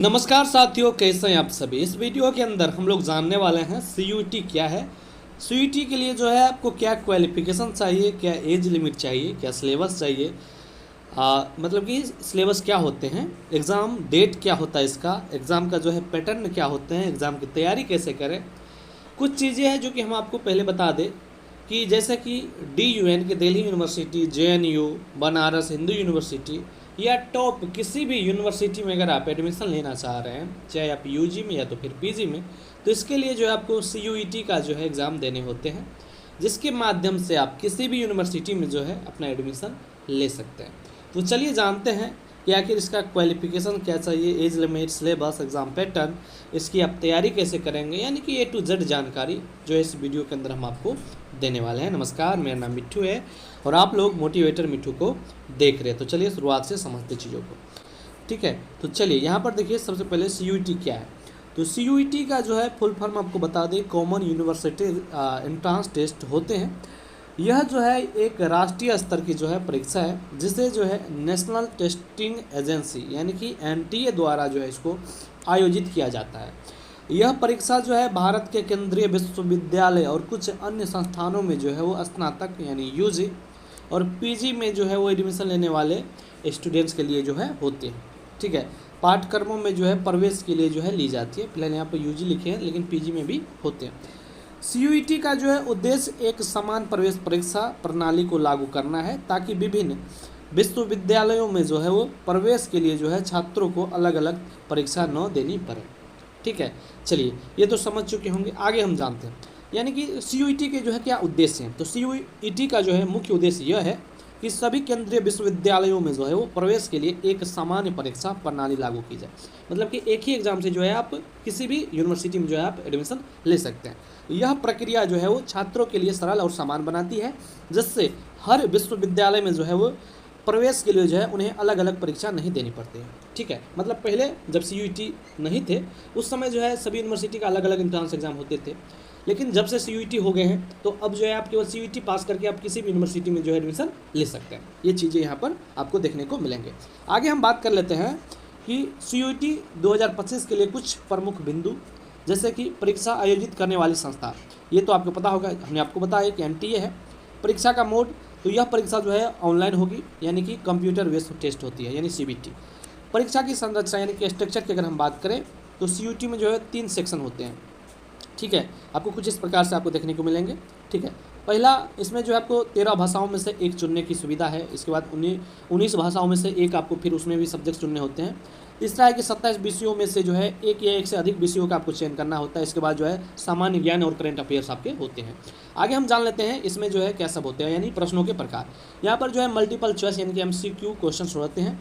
नमस्कार साथियों, कैसे हैं आप सभी। इस वीडियो के अंदर हम लोग जानने वाले हैं सीयूईटी क्या है। सीयूईटी के लिए जो है आपको क्या क्वालिफिकेशन चाहिए, क्या एज लिमिट चाहिए, क्या सिलेबस चाहिए, मतलब कि सिलेबस क्या होते हैं, एग्ज़ाम डेट क्या होता है, इसका एग्ज़ाम का जो है पैटर्न क्या होते हैं, एग्ज़ाम की तैयारी कैसे करें। कुछ चीज़ें हैं जो कि हम आपको पहले बता दें कि जैसे कि DUN की Delhi university, JNU, Banaras Hindu university या टॉप किसी भी यूनिवर्सिटी में अगर आप एडमिशन लेना चाह रहे हैं, चाहे आप UG में या तो फिर PG में, तो इसके लिए जो है आपको CUET का जो है एग्ज़ाम देने होते हैं, जिसके माध्यम से आप किसी भी यूनिवर्सिटी में जो है अपना एडमिशन ले सकते हैं। तो चलिए जानते हैं कि आखिर इसका क्वालिफिकेशन क्या चाहिए, age limit, syllabus, exam pattern, इसकी आप तैयारी कैसे करेंगे, यानी कि A to Z जानकारी जो है इस वीडियो के अंदर हम आपको देने वाले हैं। नमस्कार, मेरा नाम मिट्ठू है और आप लोग मोटिवेटर मिट्ठू को देख रहे हैं। तो चलिए शुरुआत से समझते चीज़ों को, ठीक है। तो चलिए यहाँ पर देखिए, सबसे पहले CUET क्या है। तो CUET का जो है फुल फॉर्म आपको बता दें, कॉमन यूनिवर्सिटी एंट्रेंस टेस्ट होते हैं। यह जो है एक राष्ट्रीय स्तर की जो है परीक्षा है, जिसे जो है नेशनल टेस्टिंग एजेंसी यानी कि NTA द्वारा जो है इसको आयोजित किया जाता है। यह परीक्षा जो है भारत के केंद्रीय विश्वविद्यालय और कुछ अन्य संस्थानों में जो है वो स्नातक यानी UG और PG में जो है वो एडमिशन लेने वाले स्टूडेंट्स के लिए जो है होते हैं, ठीक है। पाठ्यक्रमों में जो है प्रवेश के लिए जो है ली जाती है। फिलहाल यहाँ पर UG लिखे हैं, लेकिन PG में भी होते हैं। CUET का जो है उद्देश्य एक समान प्रवेश परीक्षा प्रणाली को लागू करना है, ताकि विभिन्न विश्वविद्यालयों में जो है वो प्रवेश के लिए जो है छात्रों को अलग अलग परीक्षा न देनी पड़े, ठीक है। चलिए, ये तो समझ चुके होंगे। आगे हम जानते हैं यानी कि CUET के जो है क्या उद्देश्य हैं। तो CUET का जो है मुख्य उद्देश्य यह है कि सभी केंद्रीय विश्वविद्यालयों में जो है वो प्रवेश के लिए एक सामान्य परीक्षा प्रणाली लागू की जाए। मतलब कि एक ही एग्ज़ाम से जो है आप किसी भी यूनिवर्सिटी में जो है आप एडमिशन ले सकते हैं। यह प्रक्रिया जो है वो छात्रों के लिए सरल और समान बनाती है, जिससे हर विश्वविद्यालय में जो है वो प्रवेश के लिए जो है उन्हें अलग अलग परीक्षा नहीं देनी पड़ती है, ठीक है। मतलब पहले जब CUET नहीं थे उस समय जो है सभी यूनिवर्सिटी का अलग अलग एंट्रेंस एग्जाम होते थे, लेकिन जब से CUET हो गए हैं तो अब जो है आप केवल CUET पास करके आप किसी भी यूनिवर्सिटी में जो है एडमिशन ले सकते हैं। ये चीज़ें यहाँ पर आपको देखने को मिलेंगे। आगे हम बात कर लेते हैं कि CUET 2025 के लिए कुछ प्रमुख बिंदु, जैसे कि परीक्षा आयोजित करने वाली संस्था, ये तो आपको पता होगा, हमने आपको बताया कि NTA है। परीक्षा का मोड, तो यह परीक्षा जो है ऑनलाइन होगी, यानी कि कंप्यूटर बेस्ड टेस्ट होती है, यानी CBT। परीक्षा की संरचना यानी कि स्ट्रक्चर की अगर हम बात करें तो CUET में जो है 3 सेक्शन होते हैं, ठीक है। आपको कुछ इस प्रकार से आपको देखने को मिलेंगे, ठीक है। पहला, इसमें जो है आपको 13 भाषाओं में से एक चुनने की सुविधा है। इसके बाद 19 भाषाओं में से एक आपको फिर उसमें भी सब्जेक्ट चुनने होते हैं। तीसरा है कि 27 विषयों में से जो है एक या एक से अधिक विषयों का आपको चयन करना होता है। इसके बाद जो है सामान्य ज्ञान और करंट अफेयर्स आपके होते हैं। आगे हम जान लेते हैं इसमें जो है क्या सब होते हैं, यानी प्रश्नों के प्रकार। यहाँ पर जो है मल्टीपल चॉइस यानी कि MCQ क्वेश्चन होते हैं।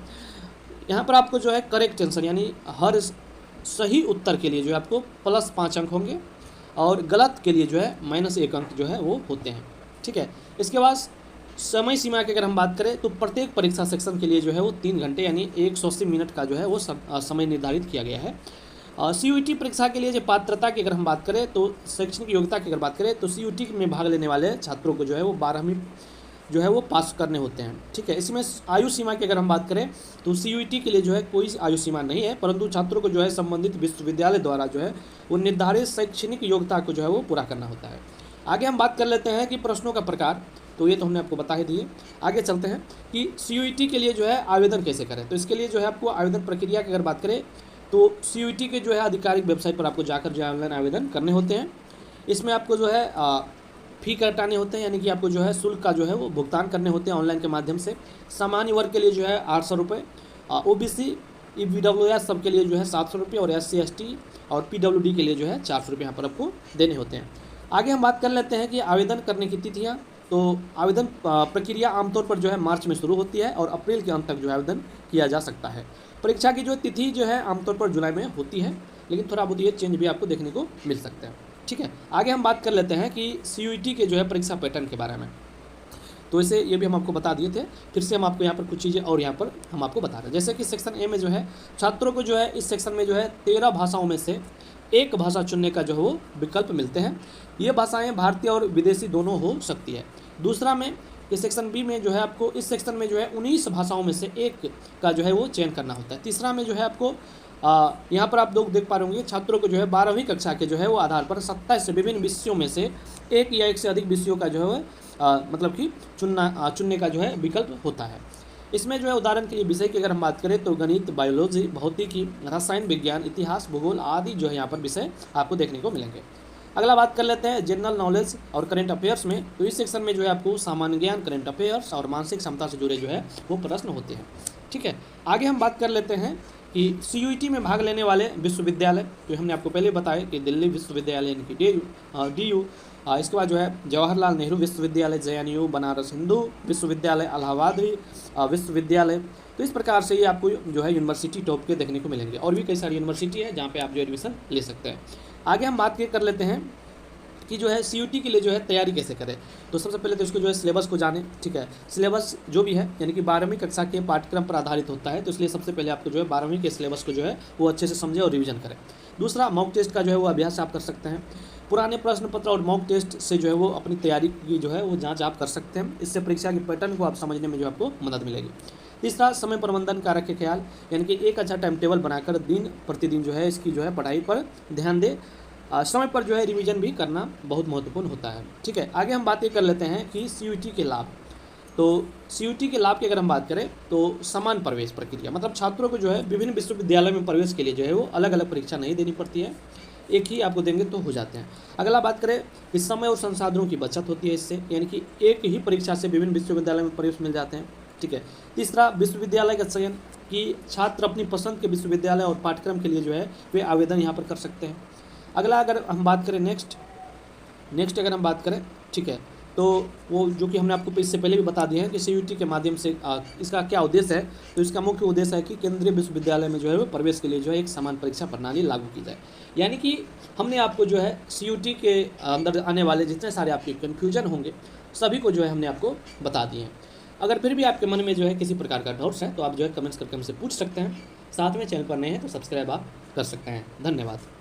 यहाँ पर आपको जो है करेक्ट आंसर यानी हर सही उत्तर के लिए जो है आपको +5 अंक होंगे और गलत के लिए जो है -1 अंक जो है वो होते हैं, ठीक है। इसके बाद समय सीमा की अगर हम बात करें तो प्रत्येक परीक्षा सेक्शन के लिए जो है वो 3 घंटे यानी 180 मिनट का जो है वो समय निर्धारित किया गया है। CUET परीक्षा के लिए जो पात्रता की अगर हम बात करें तो शैक्षणिक योग्यता की अगर बात करें तो CUET में भाग लेने वाले छात्रों को जो है वो 12वीं जो है वो पास करने होते हैं, ठीक है। इसमें आयु सीमा की अगर हम बात करें तो CUET के लिए जो है कोई आयु सीमा नहीं है, परंतु छात्रों को जो है संबंधित विश्वविद्यालय द्वारा जो है वो निर्धारित शैक्षणिक योग्यता को जो है वो पूरा करना होता है। आगे हम बात कर लेते हैं कि प्रश्नों का प्रकार, तो ये तो हमने आपको बता ही दिए। आगे चलते हैं कि CUET के लिए जो है आवेदन कैसे करें। तो इसके लिए जो है आपको आवेदन प्रक्रिया की अगर बात करें तो CUET के जो है आधिकारिक वेबसाइट पर आपको जाकर जो है ऑनलाइन आवेदन करने होते हैं। इसमें आपको जो है फ़ी कटाने होते हैं, यानी कि आपको जो है शुल्क का जो है वो भुगतान करने होते हैं ऑनलाइन के माध्यम से। सामान्य वर्ग के लिए जो है 800 रुपये, OBC EWS सब के लिए जो है 700 रुपये और SC ST और PWD के लिए जो है 400 रुपये यहाँ पर आपको देने होते हैं। आगे हम बात कर लेते हैं कि आवेदन करने की तिथियाँ। तो आवेदन प्रक्रिया आमतौर पर जो है मार्च में शुरू होती है और अप्रैल के अंत तक जो है आवेदन किया जा सकता है। परीक्षा की जो तिथि जो है आमतौर पर जुलाई में होती है, लेकिन थोड़ा बहुत ये चेंज भी आपको देखने को मिल सकते हैं, ठीक है। आगे हम बात कर लेते हैं कि CUET के जो है परीक्षा पैटर्न के बारे में। तो इसे ये भी हम आपको बता दिए थे, फिर से हम आपको यहाँ पर कुछ चीज़ें और यहाँ पर हम आपको बता रहे हैं। जैसे कि सेक्शन A में जो है छात्रों को जो है इस सेक्शन में जो है 13 भाषाओं में से एक भाषा चुनने का जो है वो विकल्प मिलते हैं। ये भाषाएं भारतीय और विदेशी दोनों हो सकती है। दूसरा में कि सेक्शन B में जो है आपको इस सेक्शन में जो है 19 भाषाओं में से एक का जो है वो चयन करना होता है। तीसरा में जो है आपको यहाँ पर आप लोग देख पा रहे होंगे छात्रों को जो है 12वीं कक्षा के जो है वो आधार पर 27 विभिन्न विषयों में से एक या एक से अधिक विषयों का जो है मतलब कि चुनने का जो है विकल्प होता है। इसमें जो है उदाहरण के लिए विषय की अगर हम बात करें तो गणित, बायोलॉजी, भौतिकी, रसायन विज्ञान, इतिहास, भूगोल आदि जो है यहाँ पर विषय आपको देखने को मिलेंगे। अगला बात कर लेते हैं जनरल नॉलेज और करंट अफेयर्स में। तो इस सेक्शन में जो है आपको सामान्य ज्ञान, करंट अफेयर्स और मानसिक क्षमता से जुड़े जो है वो प्रश्न होते हैं। ठीक है, आगे हम बात कर लेते हैं कि CUET में भाग लेने वाले विश्वविद्यालय, तो हमने आपको पहले बताया कि दिल्ली विश्वविद्यालय यानी कि DU, इसके बाद जो है जवाहरलाल नेहरू विश्वविद्यालय, JNU, बनारस हिंदू विश्वविद्यालय, इलाहाबाद विश्वविद्यालय। तो इस प्रकार से ये आपको जो है यूनिवर्सिटी टॉप के देखने को मिलेंगे और भी कई सारी यूनिवर्सिटी है जहाँ पे आप जो एडमिशन ले सकते हैं। आगे हम बात कर लेते हैं कि जो है CUET के लिए जो है तैयारी कैसे करें। तो सबसे पहले तो इसको जो है सिलेबस को जाने। ठीक है, सिलेबस जो भी है यानी कि 12वीं कक्षा के पाठ्यक्रम पर आधारित होता है, तो इसलिए सबसे पहले आपको जो है 12वीं के सिलेबस को जो है वो अच्छे से समझें और रिवीजन करें। दूसरा, मॉक टेस्ट का जो है वो अभ्यास आप कर सकते हैं। पुराने प्रश्न पत्र और मॉक टेस्ट से जो है वो अपनी तैयारी की जो है वो जाँच आप कर सकते हैं। इससे परीक्षा के पैटर्न को आप समझने में जो आपको मदद मिलेगी। तीसरा, समय प्रबंधन का रखें ख्याल, यानी कि एक अच्छा टाइम टेबल बनाकर दिन प्रतिदिन जो है इसकी जो है पढ़ाई पर ध्यान दें। समय पर जो है रिवीजन भी करना बहुत महत्वपूर्ण होता है। ठीक है, आगे हम बातें कर लेते हैं कि CUET के लाभ। तो CUET के लाभ की अगर हम बात करें तो समान प्रवेश प्रक्रिया, मतलब छात्रों को जो है विभिन्न विश्वविद्यालयों में प्रवेश के लिए जो है वो अलग अलग परीक्षा नहीं देनी पड़ती है, एक ही आपको देंगे तो हो जाते हैं। अगला बात करें कि समय और संसाधनों की बचत होती है इससे, यानी कि एक ही परीक्षा से विभिन्न विश्वविद्यालयों में प्रवेश मिल जाते हैं। ठीक है, तीसरा, विश्वविद्यालय का चयन, कि छात्र अपनी पसंद के विश्वविद्यालय और पाठ्यक्रम के लिए जो है वे आवेदन यहाँ पर कर सकते हैं। अगला अगर हम बात करें नेक्स्ट अगर हम बात करें, ठीक है, तो वो जो कि हमने आपको इससे पहले भी बता दिया है कि CUET के माध्यम से इसका क्या उद्देश्य है। तो इसका मुख्य उद्देश्य है कि केंद्रीय विश्वविद्यालय में जो है वो प्रवेश के लिए जो है एक समान परीक्षा प्रणाली लागू की जाए। यानी कि हमने आपको जो है CUET के अंदर आने वाले जितने सारे आपके कन्फ्यूजन होंगे सभी को जो है हमने आपको बता दिए हैं। अगर फिर भी आपके मन में जो है किसी प्रकार का डाउट्स है तो आप जो है कमेंट्स करके हमसे पूछ सकते हैं। साथ में चैनल पर नए हैं तो सब्सक्राइब आप कर सकते हैं। धन्यवाद।